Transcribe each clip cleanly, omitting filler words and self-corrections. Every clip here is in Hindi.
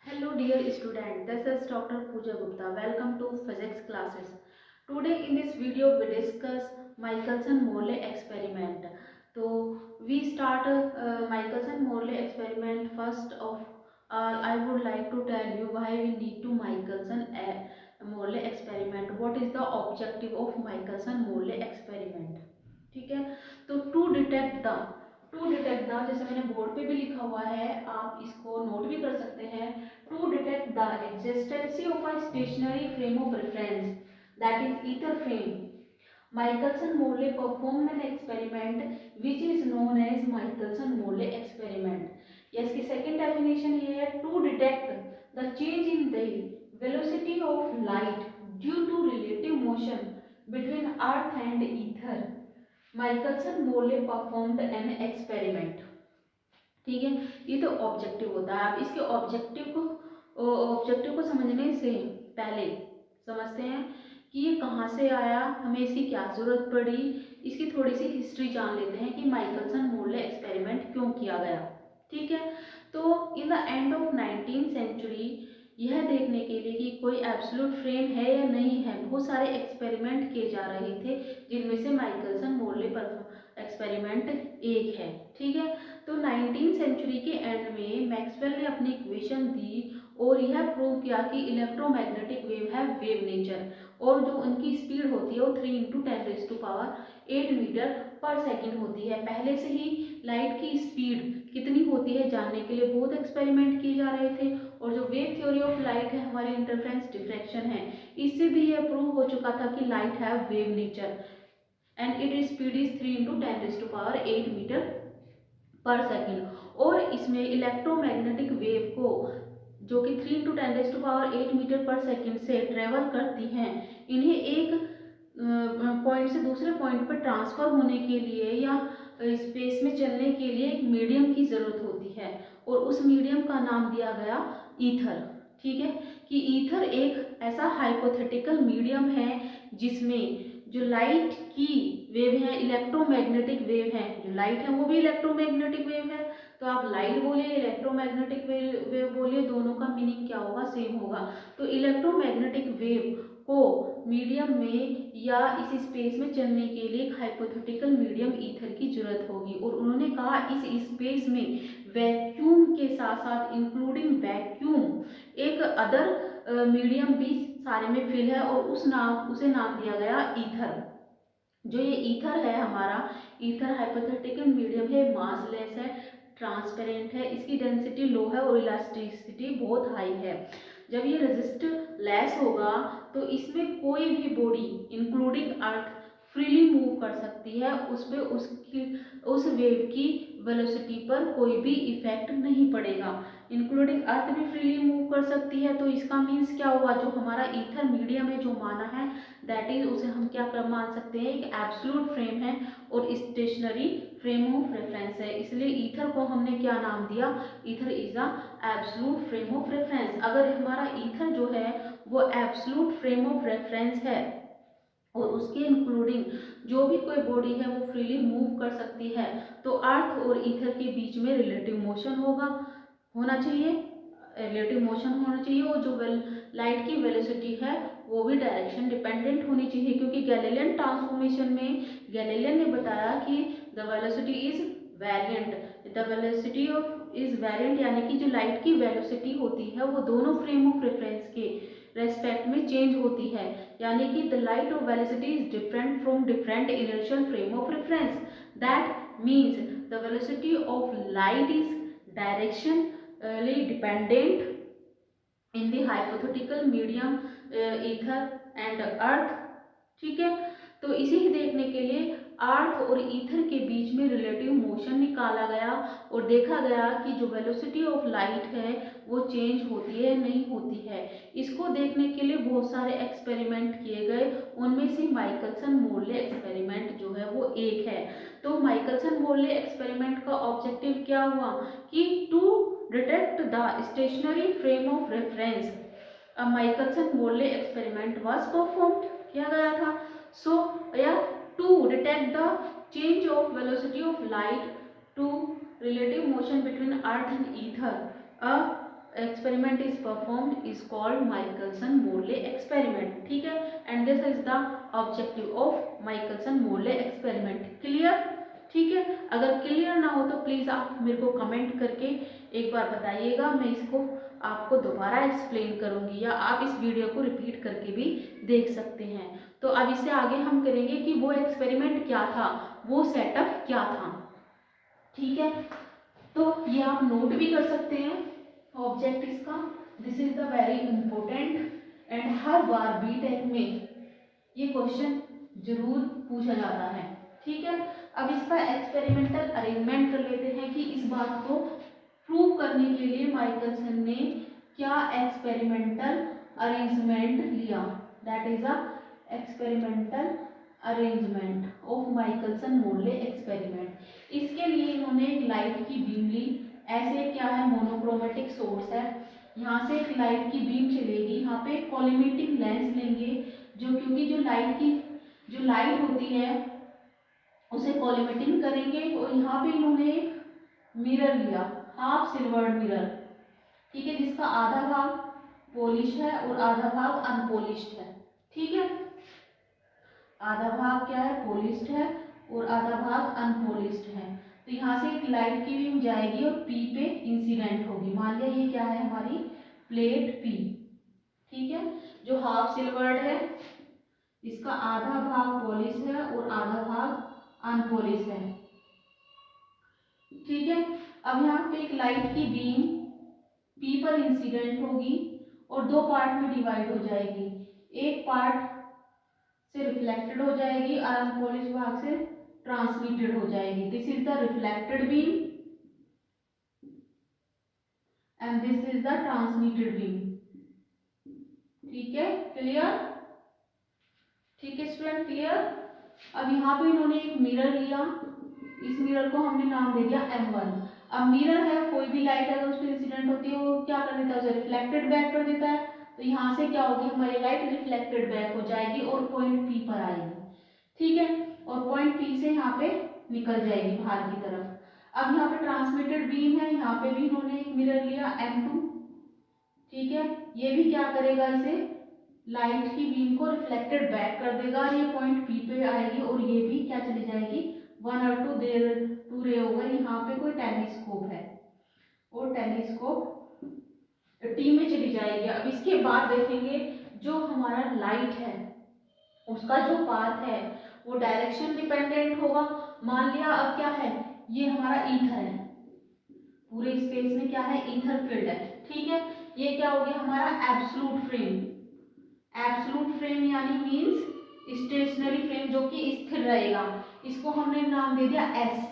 Hello dear student, this is Dr. Pooja Gupta. Welcome to physics classes. Today in this video we discuss Michelson-Morley experiment. So we start Michelson-Morley experiment. First of all, I would like to tell you why we need to Michelson-Morley experiment. What is the objective of Michelson-Morley experiment? ठीक है, तो टू डिटेक्ट द जैसे मैंने बोर्ड पे भी लिखा हुआ है, आप इसको नोट भी कर सकते हैं। To detect the existency of a stationary frame of reference that is ether frame, Michelson-Morley performed an experiment which is known as Michelson-Morley experiment. Yes, की second definition ये है to detect the change in the velocity of light due to relative motion between earth and ether. Michelson-Morley performed an experiment. ठीक है, ये तो ऑब्जेक्टिव होता है। आप इसके ऑब्जेक्टिव को समझने से पहले समझते हैं कि ये कहाँ से आया, हमें इसकी क्या ज़रूरत पड़ी, इसकी थोड़ी सी हिस्ट्री जान लेते हैं कि माइकलसन-मोर्ले एक्सपेरिमेंट क्यों किया गया। ठीक है, तो in the end of 19th century यह देखने के लिए कि कोई एब्सोल्यूट फ्रेम है या नहीं है, बहुत सारे एक्सपेरिमेंट किए जा रहे थे, जिनमें से माइकलसन-मोर्ले एक्सपेरिमेंट एक है। ठीक है, तो 19th सेंचुरी के एंड में मैक्सवेल ने अपनी इक्वेशन दी और यह प्रूव किया कि इलेक्ट्रोमैग्नेटिक वेव है वेव नेचर, और जो उनकी स्पीड होती है वो 3 × 10⁸ मीटर पर सेकेंड होती है। पहले से ही लाइट की स्पीड कितनी होती है जानने के लिए बहुत एक्सपेरिमेंट किए जा रहे थे, और जो वेव थ्योरी ऑफ लाइट है हमारी इंटरफेरेंस डिफ्रैक्शन है, इससे भी यह प्रूव हो चुका था कि लाइट है wave nature and it speed is 3 × 10⁸ metre पर सेकेंड। और इसमें इलेक्ट्रोमैग्नेटिक वेव को जो कि 3 × 10⁸ मीटर पर सेकेंड से ट्रेवल करती हैं, इन्हें एक पॉइंट से दूसरे पॉइंट पर ट्रांसफर होने के लिए या स्पेस में चलने के लिए एक मीडियम की ज़रूरत होती है, और उस मीडियम का नाम दिया गया ईथर। ठीक है, कि ईथर एक ऐसा हाइपोथेटिकल मीडियम है जिसमें जो लाइट की वेव है, इलेक्ट्रोमैग्नेटिक वेव है, जो लाइट है वो भी इलेक्ट्रोमैग्नेटिक वेव है, तो आप लाइट बोलिए इलेक्ट्रोमैग्नेटिक वेव बोलिए, दोनों का मीनिंग क्या होगा, सेम होगा। तो इलेक्ट्रोमैग्नेटिक वेव को मीडियम में या इस स्पेस में चलने के लिए एक हाइपोथेटिकल मीडियम ईथर की जरूरत होगी, और उन्होंने कहा इस स्पेस में वैक्यूम के साथ साथ इंक्लूडिंग वैक्यूम एक अदर मीडियम भी सारे में फिल है, और उसे नाम दिया गया ईथर। जो ये ईथर है हमारा, ईथर हाइपोथेटिकल मीडियम है, मासलेस है, ट्रांसपेरेंट है, इसकी डेंसिटी लो है और इलास्टिसिटी बहुत हाई है। जब ये रेजिस्ट लेस होगा तो इसमें कोई भी बॉडी इंक्लूडिंग अर्थ फ्रीली मूव कर सकती है, उस पर उस वेव की वेलोसिटी पर कोई भी इफेक्ट नहीं पड़ेगा। इंक्लूडिंग अर्थ भी फ्रीली मूव कर सकती है, तो इसका मीन्स क्या हुआ, जो हमारा ईथर मीडियम है जो माना है दैट इज, उसे हम क्या कर मान सकते हैं, एक एब्सोल्यूट फ्रेम है और स्टेशनरी फ्रेम ऑफ रेफरेंस है। इसलिए ईथर को हमने क्या नाम दिया, ether is a absolute frame of reference. अगर हमारा ईथर जो है वो एब्सोल्यूट फ्रेम ऑफ रेफरेंस है और उसके इंक्लूडिंग जो भी कोई बॉडी है वो फ्रीली मूव कर सकती है, तो अर्थ और ईथर के बीच में रिलेटिव मोशन होना चाहिए, और जो लाइट की वेलोसिटी है वो भी डायरेक्शन डिपेंडेंट होनी चाहिए, क्योंकि गैलीलियन ट्रांसफॉर्मेशन में गैलीलियन ने बताया कि द वेलोसिटी इज वेरिएंट, यानी कि जो लाइट की वेलोसिटी होती है वो दोनों फ्रेम ऑफ रेफरेंस के रेस्पेक्ट में चेंज होती है, यानी कि the light of velocity is different from different inertial frame of reference. That means the velocity of light is directionally dependent in the hypothetical medium ether and earth। ठीक है, तो इसे ही देखने के लिए अर्थ और ईथर के बीच में रिलेटिव मोशन निकाला गया और देखा गया कि जो वेलोसिटी ऑफ लाइट है वो चेंज होती है नहीं होती है। इसको देखने के लिए बहुत सारे एक्सपेरिमेंट किए गए, उनमें से माइकलसन-मोर्ले एक्सपेरिमेंट जो है वो एक है। तो माइकलसन-मोर्ले एक्सपेरिमेंट का ऑब्जेक्टिव क्या हुआ कि to detect the stationary frame of reference, Michelson Morley experiment was performed, किया गया था। सो या to detect the change of velocity of light to relative motion between earth and ether, a experiment is performed is called Michelson-Morley experiment. ठीक है, and this is the objective of Michelson-Morley experiment. Clear? ठीक है, अगर क्लियर ना हो तो प्लीज़ आप मेरे को कमेंट करके एक बार बताइएगा, मैं इसको आपको दोबारा एक्सप्लेन करूँगी, या आप इस वीडियो को रिपीट करके भी देख सकते हैं। तो अब इससे आगे हम करेंगे कि वो एक्सपेरिमेंट क्या था, वो सेटअप क्या था। ठीक है, तो ये आप नोट भी कर सकते हैं ऑब्जेक्ट इसका। This is the very important and हर बार बीटेक में ये क्वेश्चन जरूर पूछा जाता है। ठीक है, अब इसका एक्सपेरिमेंटल अरेंजमेंट कर लेते हैं कि इस बात को प्रूव करने के लिए माइकलसन ने क्या एक्सपेरिमेंटल अरेंजमेंट लिया। That is a experimental arrangement of Michelson-Morley experiment. इसके लिए इन्होंने एक लाइट की बीम ली। ऐसे क्या है, मोनोक्रोमेटिक सोर्स है, यहाँ से एक लाइट की बीम चलेगी, यहाँ पे कॉलीमेटिक लेंस लेंगे, जो क्योंकि जो लाइट होती है उसे कॉलीमेटिंग करेंगे। और यहाँ पे इन्होंने एक मिरर लिया, हाफ सिल्वर्ड मिरर, ठीक है, जिसका आधा भाग पॉलिश है और आधा भाग अनपॉलिश्ड है। ठीक है, आधा भाग क्या है, पॉलिश्ड है और आधा भाग अनपॉलिश्ड है। तो यहाँ से एक लाइट की बीम जाएगी और पी पे इंसिडेंट होगी। मान लिया ये क्या है, हमारी प्लेट पी। ठीक है, जो हाफ सिल्वर्ड है इसका आधा भाग पॉलिश है और आधा भाग अनपॉलिश है। ठीक है, अब यहाँ पे एक लाइट की बीम पी पर इंसिडेंट होगी और दो पार्ट में डिवाइड हो जाएगी। एक पार्ट से रिफ्लेक्टेड हो जाएगी और अनपॉलिश भाग से ट्रांसमिटेड हो जाएगी। This is the reflected beam and this is the transmitted beam. ठीक है, क्लियर? ठीक है स्टूडेंट, क्लियर? अब यहाँ पे इन्होंने एक मिरर लिया, इस मिरर को हमने नाम दे दिया M1। अब मिरर है, कोई भी लाइट अगर उस पर इंसिडेंट होती है वो क्या कर देता है, उसे रिफ्लेक्टेड बैक कर देता है। तो यहाँ से क्या होगी, हमारी लाइट रिफ्लेक्टेड बैक हो जाएगी और पॉइंट P पर आएगी। ठीक है, और पॉइंट P से यहाँ पे निकल जाएगी बाहर की तरफ। अब यहाँ पे ट्रांसमिटेड बीम है, यहाँ पे भी इन्होंने एक मिरर लिया M2। ठीक है, ये भी क्या करेगा, इसे लाइट की बीम को रिफ्लेक्टेड बैक कर देगा और ये पॉइंट P पे आएगी और ये भी क्या चली जाएगी, 1 और 2 रे होगा। यहाँ पे कोई टेलीस्कोप है और टेलीस्कोप टी में चली जाएगी। अब इसके बाद देखेंगे जो हमारा लाइट है उसका जो पाथ है वो डायरेक्शन डिपेंडेंट होगा। मान लिया अब क्या है, ये हमारा ईथर है, पूरे स्पेस में क्या है, ईथर फील्ड है। ठीक है, ये क्या हो गया हमारा एब्सोल्यूट फ्रेम। एब्सोल्यूट फ्रेम यानी मींस स्टेशनरी फ्रेम जो कि स्थिर रहेगा, इसको हमने नाम दे दिया एस।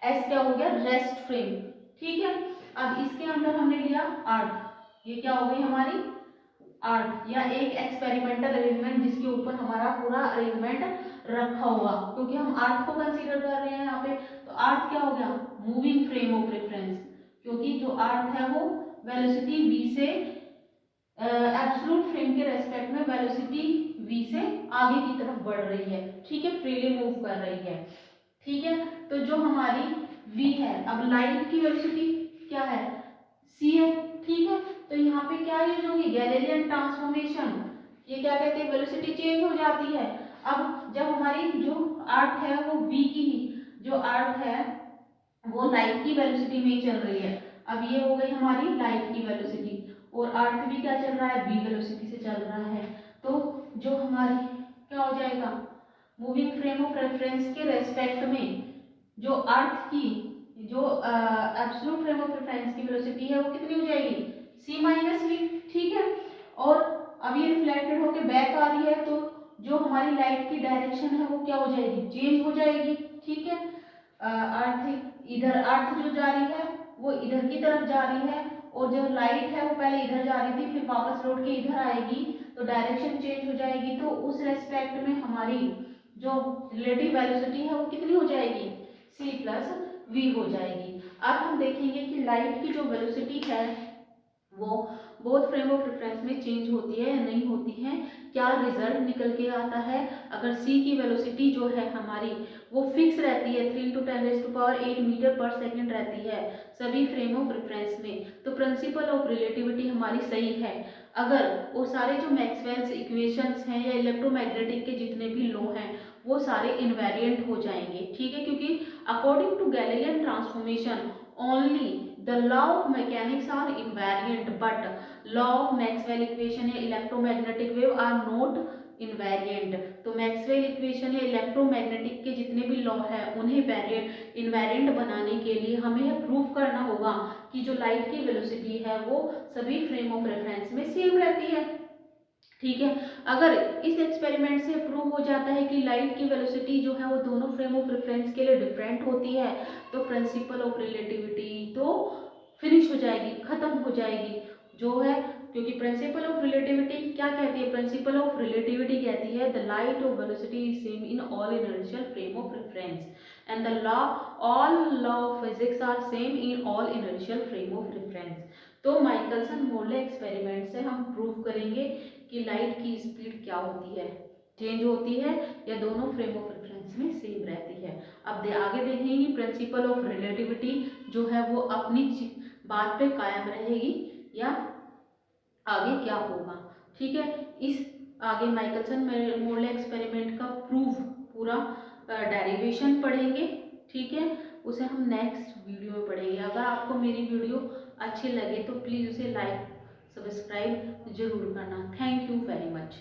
एस क्या हो गया, रेस्ट फ्रेम। ठीक है, अब इसके अंदर हमने लिया अर्थ, ये क्या हो गई हमारी अर्थ, या एक एक्सपेरिमेंटल अरेंजमेंट जिसके ऊपर हमारा पूरा अरेंजमेंट रखा होगा, क्योंकि हम अर्थ को कंसीडर कर रहे हैं यहाँ पे। तो अर्थ क्या हो गया, मूविंग फ्रेम ऑफ रेफरेंस, क्योंकि जो अर्थ है वो वेलोसिटी v से एब्सोल्यूट फ्रेम के रेस्पेक्ट में वेलोसिटी v से आगे की तरफ बढ़ रही है। ठीक है, फ्रीली मूव कर रही है। ठीक है, तो जो हमारी v है, अब लाइट की वेलोसिटी क्या है, c है। ठीक है, तो यहाँ पे क्या यूज होगी, गैलीलियन ट्रांसफॉर्मेशन। ये क्या कहते हैं, वेलोसिटी चेंज हो जाती है। अब जब हमारी जो अर्थ है वो v की, जो अर्थ है वो लाइट की वेलोसिटी में ही चल रही है। अब ये हो गई हमारी लाइट की वेलोसिटी और अर्थ भी क्या चल रहा है, v वेलोसिटी से चल रहा है। तो जो हमारी क्या हो जाएगा, मूविंग फ्रेम ऑफ रेफरेंस के रेस्पेक्ट में जो अर्थ की जो एब्सोल्यूट फ्रेम ऑफ रेफरेंस की वेलोसिटी है वो कितनी हो जाएगी, c माइनस वी। ठीक है, और अब ये रिफ्लेक्टेड होके बैक आ रही है, तो जो हमारी लाइट की डायरेक्शन है वो क्या हो जाएगी, चेंज हो जाएगी। ठीक है, अर्थ इधर, अर्थ जो जा रही है वो इधर की तरफ जा रही है और जो लाइट है वो पहले इधर जा रही थी, फिर वापस लौट के इधर आएगी, तो डायरेक्शन चेंज हो जाएगी। तो उस रेस्पेक्ट में हमारी जो रिलेटिव वेलोसिटी है वो कितनी हो जाएगी, c प्लस v हो जाएगी। अब हम देखेंगे कि लाइट की जो वेलोसिटी है वो बोथ फ्रेम ऑफ रेफरेंस में चेंज होती है या नहीं होती है, क्या रिजल्ट निकल के आता है। अगर c की वेलोसिटी जो है हमारी वो फिक्स रहती है, 3 × 10⁸ मीटर पर सेकंड रहती है सभी फ्रेम ऑफ रेफरेंस में, तो प्रिंसिपल ऑफ रिलेटिविटी हमारी सही है अगर वो सारे जो मैक्सवेल्स इक्वेशंस हैं या इलेक्ट्रोमैग्नेटिक के जितने भी लॉ हैं वो सारे इनवेरिएंट हो जाएंगे, ठीक है, क्योंकि according to Galilean transformation only the law of mechanics are invariant but law of Maxwell equation या electromagnetic wave are not invariant. तो मैक्सवेल इक्वेशन या इलेक्ट्रोमैग्नेटिक के जितने भी लॉ है उन्हें इनवेरिएंट बनाने के लिए हमें प्रूव करना होगा कि जो लाइट की वेलोसिटी है वो सभी फ्रेम ऑफ रेफरेंस में सेम रहती है, ठीक है। अगर इस एक्सपेरिमेंट से प्रूव हो जाता है कि लाइट की वेलोसिटी जो है वो दोनों फ्रेम ऑफ रेफरेंस के लिए डिफरेंट होती है तो प्रिंसिपल ऑफ रिलेटिविटी तो फिनिश हो जाएगी, खत्म हो जाएगी जो है, क्योंकि प्रिंसिपल ऑफ रिलेटिविटी क्या कहती है, प्रिंसिपल ऑफ रिलेटिविटी कहती है the light of velocity is same in all inertial frame of reference and the law all law of physics are same in all inertial frame of reference. तो माइकलसन मोर्ले एक्सपेरिमेंट से हम प्रूव करेंगे कि लाइट की स्पीड क्या होती है, चेंज होती है या दोनों फ्रेम ऑफ रेफरेंस में सेम रहती है। अब आगे देखेंगे प्रिंसिपल ऑफ रिलेटिविटी जो है वो अपनी बात पे कायम रहेगी या आगे क्या होगा, ठीक है। इस आगे माइकलसन मोर्ले एक्सपेरिमेंट का प्रूफ पूरा डेरिवेशन पढ़ेंगे, ठीक है, उसे हम नेक्स्ट वीडियो में पढ़ेंगे। अगर आपको मेरी वीडियो अच्छी लगे तो प्लीज़ उसे लाइक सब्सक्राइब जरूर करना। Thank you very much.